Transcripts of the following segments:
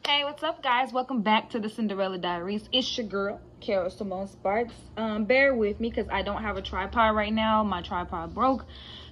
Hey, what's up, guys? Welcome back to the Cinderella Diaries. It's your girl, Carol Simone Sparks. Bear with me because I don't have a tripod right now. My tripod broke,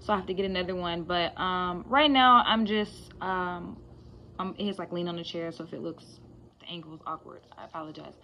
so I have to get another one. But right now, I'm just it's like lean on the chair, so if it looks the angle is awkward, I apologize.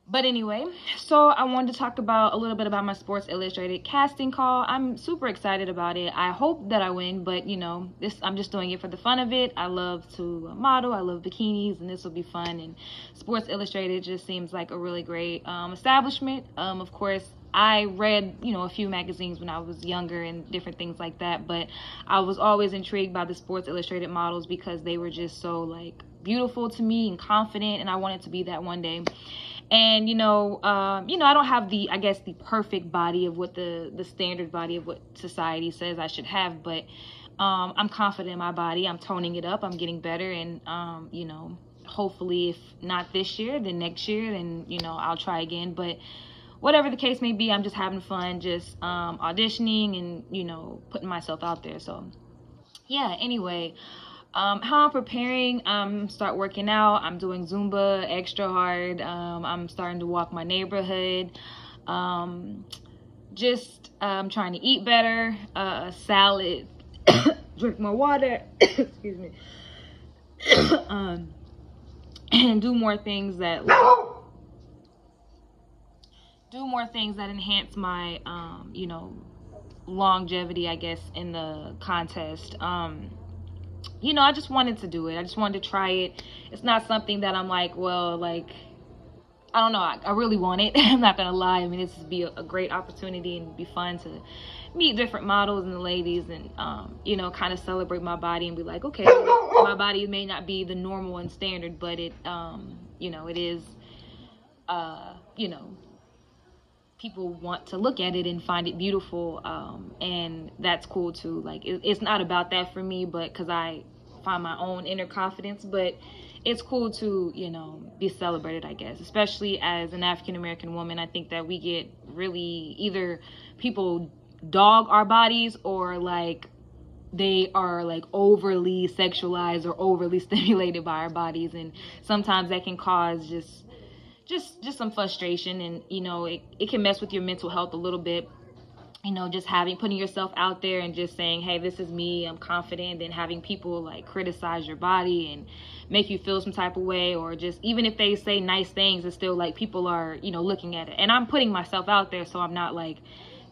But anyway, so I wanted to talk about a little bit about my Sports Illustrated casting call. I'm super excited about it. I hope that I win, but you know, I'm just doing it for the fun of it. I love to model. I love bikinis, and this will be fun. And Sports Illustrated just seems like a really great establishment. Of course, I read, a few magazines when I was younger and different things like that, but I was always intrigued by the Sports Illustrated models because they were just so like beautiful to me and confident, and I wanted to be that one day. And I don't have the perfect body of what the standard body of what society says I should have, but I'm confident in my body. I'm toning it up. I'm getting better, and hopefully, if not this year, then next year, then I'll try again. But whatever the case may be, I'm just having fun, just auditioning and putting myself out there. So yeah. Anyway. How I'm preparing, start working out. I'm doing Zumba extra hard. I'm starting to walk my neighborhood. Just trying to eat better, salad, drink more water, excuse me, and do more things that enhance my, longevity, I guess, in the contest. I just wanted to do it. I just wanted to try it. It's not something that I'm like, well, like, I don't know. I really want it. I'm not going to lie. I mean, this would be a great opportunity and be fun to meet different models and the ladies and, kind of celebrate my body and be like, okay, my body may not be the normal and standard, but it, it is, people want to look at it and find it beautiful, and that's cool too. Like it's not about that for me, but because I find my own inner confidence, but it's cool to be celebrated, I guess, especially as an African American woman. I think that we get really, either people dog our bodies or like they are like overly sexualized or overly stimulated by our bodies, and sometimes that can cause just some frustration, and it can mess with your mental health a little bit, just putting yourself out there and just saying, hey, this is me, I'm confident, and having people like criticize your body and make you feel some type of way, or just even if they say nice things, it's still like people are looking at it, and I'm putting myself out there, so I'm not like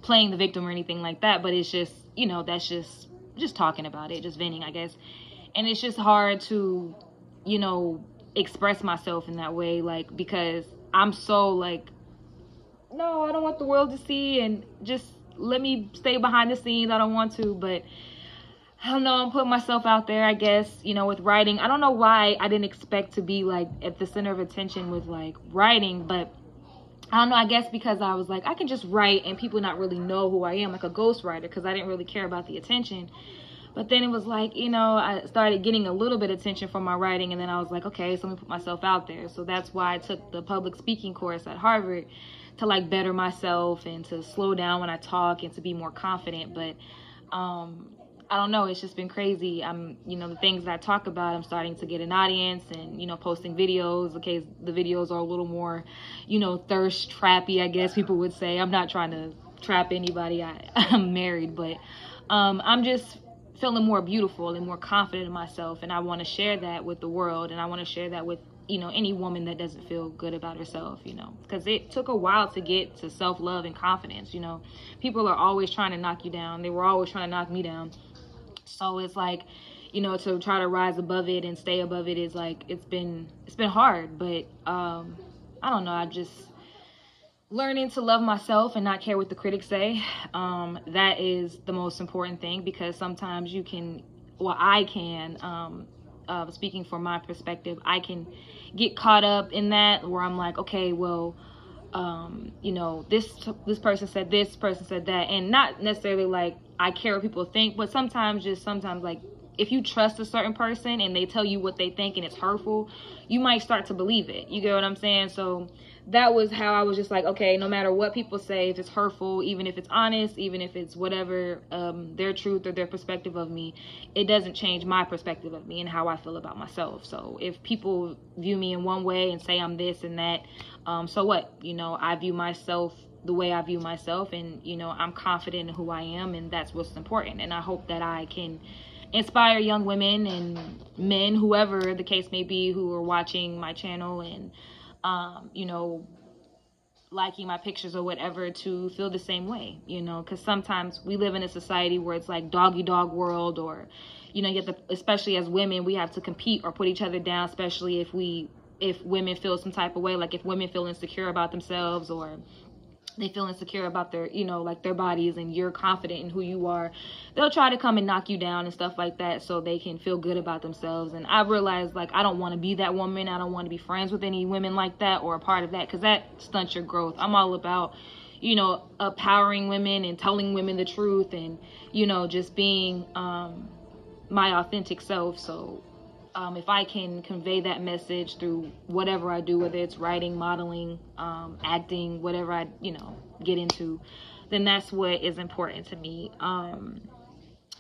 playing the victim or anything like that, but it's just that's just talking about it, just venting, I guess. And it's just hard to express myself in that way, like, because I'm so like, no, I don't want the world to see, and just let me stay behind the scenes. I don't want to, but I don't know, I'm putting myself out there, I guess, with writing. I don't know why I didn't expect to be like at the center of attention with like writing, but I don't know, I guess because I was like, I can just write and people not really know who I am, like a ghostwriter, because I didn't really care about the attention. But then it was like, I started getting a little bit of attention from my writing, and then I was like, okay, so let me put myself out there. So that's why I took the public speaking course at Harvard, to like better myself and to slow down when I talk and to be more confident. But I don't know, it's just been crazy. I'm, the things that I talk about, I'm starting to get an audience, and, posting videos. Okay, the videos are a little more, thirst trappy, I guess people would say. I'm not trying to trap anybody. I'm married, but I'm just feeling more beautiful and more confident in myself, and I want to share that with the world, and I want to share that with any woman that doesn't feel good about herself, because it took a while to get to self-love and confidence. People are always trying to knock you down. They were always trying to knock me down, so it's like to try to rise above it and stay above it is like it's been hard, but I don't know, I just learning to love myself and not care what the critics say. That is the most important thing, because sometimes I can, speaking from my perspective, I can get caught up in that where I'm like, okay, well, this person said this person said that, and not necessarily like I care what people think, but sometimes like if you trust a certain person and they tell you what they think and it's hurtful, you might start to believe it. You get what I'm saying? So that was how I was just like, okay, no matter what people say, if it's hurtful, even if it's honest, even if it's whatever, their truth or their perspective of me, it doesn't change my perspective of me and how I feel about myself. So if people view me in one way and say I'm this and that, so what? You know, I view myself the way I view myself, and, you know, I'm confident in who I am, and that's what's important. And I hope that I can inspire young women and men, whoever the case may be, who are watching my channel and, you know, liking my pictures or whatever, to feel the same way, you know, because sometimes we live in a society where it's like doggy dog world, or, you know, you have to, especially as women, we have to compete or put each other down, especially if women feel some type of way, like if women feel insecure about themselves, or they feel insecure about their, you know, like their bodies, and you're confident in who you are, they'll try to come and knock you down and stuff like that so they can feel good about themselves. And I realized, like, I don't want to be that woman. I don't want to be friends with any women like that or a part of that, because that stunts your growth. I'm all about, you know, empowering women and telling women the truth, and, you know, just being my authentic self. So if I can convey that message through whatever I do, whether it's writing, modeling, acting, whatever I, you know, get into, then that's what is important to me.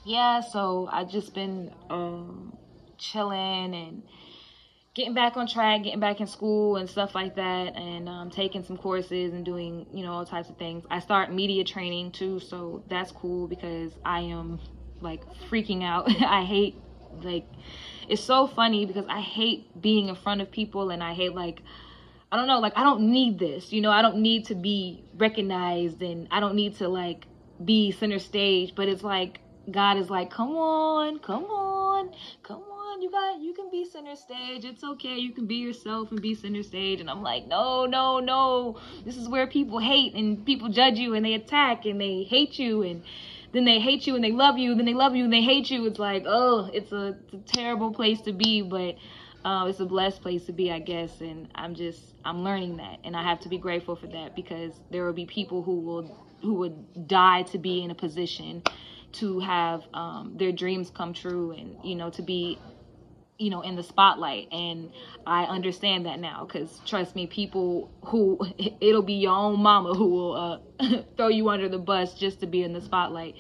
Yeah, so I just been chilling and getting back on track, getting back in school and stuff like that, and taking some courses and doing, you know, all types of things. I start media training too, so that's cool, because I am, like, freaking out. I hate, like, it's so funny because I hate being in front of people, and I hate, like, I don't know, like, I don't need this, you know, I don't need to be recognized, and I don't need to, like, be center stage, but it's like, God is like, come on, you can be center stage, it's okay, you can be yourself and be center stage. And I'm like, no, this is where people hate, and people judge you, and they attack, and they hate you, and then they hate you, and they love you, then they love you, and they hate you. It's like, oh, it's a terrible place to be, but it's a blessed place to be, I guess. And I'm learning that, and I have to be grateful for that, because there will be people who would die to be in a position to have their dreams come true, and, you know, to be, you know, in the spotlight. And I understand that now, because trust me, people who, it'll be your own mama who will throw you under the bus just to be in the spotlight.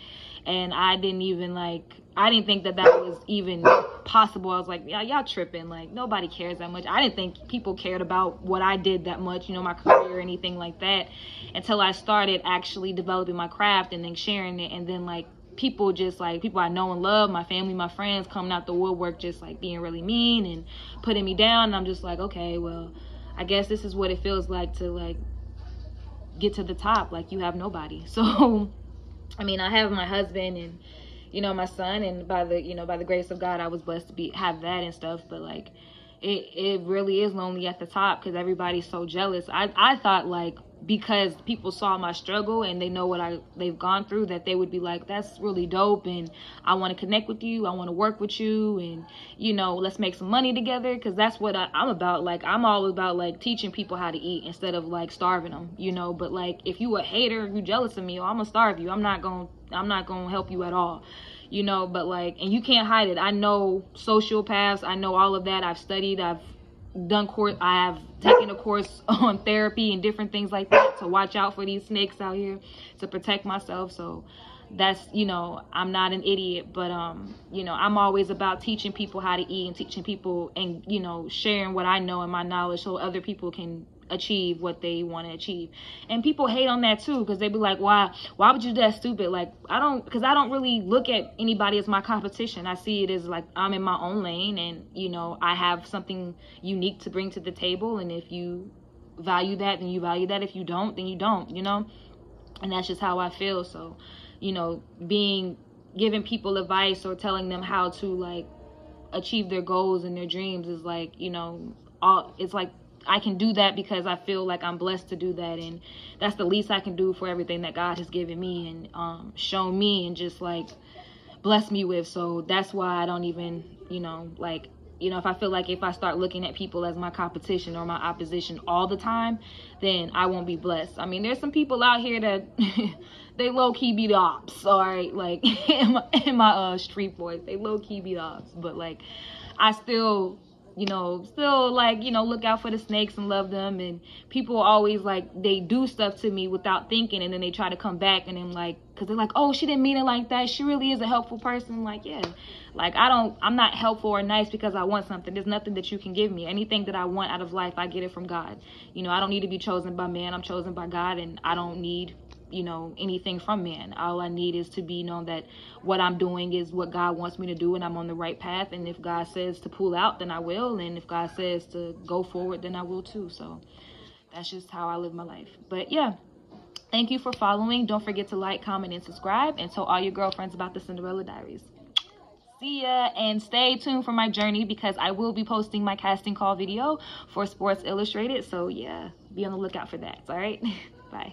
And I didn't think that was even possible. I was like, yeah, y'all tripping, like, nobody cares that much. I didn't think people cared about what I did that much, you know, my career or anything like that, until I started actually developing my craft and then sharing it. And then, like, people I know and love, my family, my friends, coming out the woodwork, just, like, being really mean and putting me down. And I'm just like, okay, well, I guess this is what it feels like to, like, get to the top. Like, you have nobody. So, I mean, I have my husband and, you know, my son, and by the grace of God, I was blessed to have that and stuff. But, like, it really is lonely at the top, because everybody's so jealous. I thought, like, because people saw my struggle and they know what they've gone through, that they would be like, that's really dope, and I want to connect with you, I want to work with you, and, you know, let's make some money together, because that's what I'm about. Like, I'm all about, like, teaching people how to eat instead of, like, starving them, you know. But, like, if you a hater, you jealous of me, I'm gonna starve you. I'm not gonna help you at all, you know. But, like, and you can't hide it. I know sociopaths, I know all of that. I've studied, I have taken a course on therapy and different things like that, to watch out for these snakes out here, to protect myself. So that's, you know, I'm not an idiot, but you know, I'm always about teaching people how to eat, and teaching people, and, you know, sharing what I know and my knowledge, so other people can achieve what they want to achieve. And people hate on that too, because they be like, why would you do that, stupid? Like, because I don't really look at anybody as my competition. I see it as, like, I'm in my own lane, and, you know, I have something unique to bring to the table, and if you value that, then you value that. If you don't, then you don't, you know. And that's just how I feel. So, you know, giving people advice or telling them how to, like, achieve their goals and their dreams is, like, you know, it's like, I can do that because I feel like I'm blessed to do that, and that's the least I can do for everything that God has given me and shown me, and just, like, bless me with. So that's why I don't even, you know, like, You know, if I feel like if I start looking at people as my competition or my opposition all the time, then I won't be blessed. I mean, there's some people out here that they low-key be the ops, all right? Like, in my street boys, they low-key be the ops. But, like, I still, you know, like, you know, look out for the snakes and love them. And people always, like, they do stuff to me without thinking, and then they try to come back, and then, like, because they're like, oh, she didn't mean it like that. She really is a helpful person. Like, yeah. Like, I'm not helpful or nice because I want something. There's nothing that you can give me. Anything that I want out of life, I get it from God. You know, I don't need to be chosen by man. I'm chosen by God, and I don't need, you know, anything from man. All I need is to be known that what I'm doing is what God wants me to do, and I'm on the right path. And if God says to pull out, then I will. And if God says to go forward, then I will too. So that's just how I live my life. But yeah, thank you for following. Don't forget to like, comment, and subscribe, and tell all your girlfriends about the Cinderella Diaries. See ya, and stay tuned for my journey, because I will be posting my casting call video for Sports Illustrated. So yeah, be on the lookout for that. All right. Bye.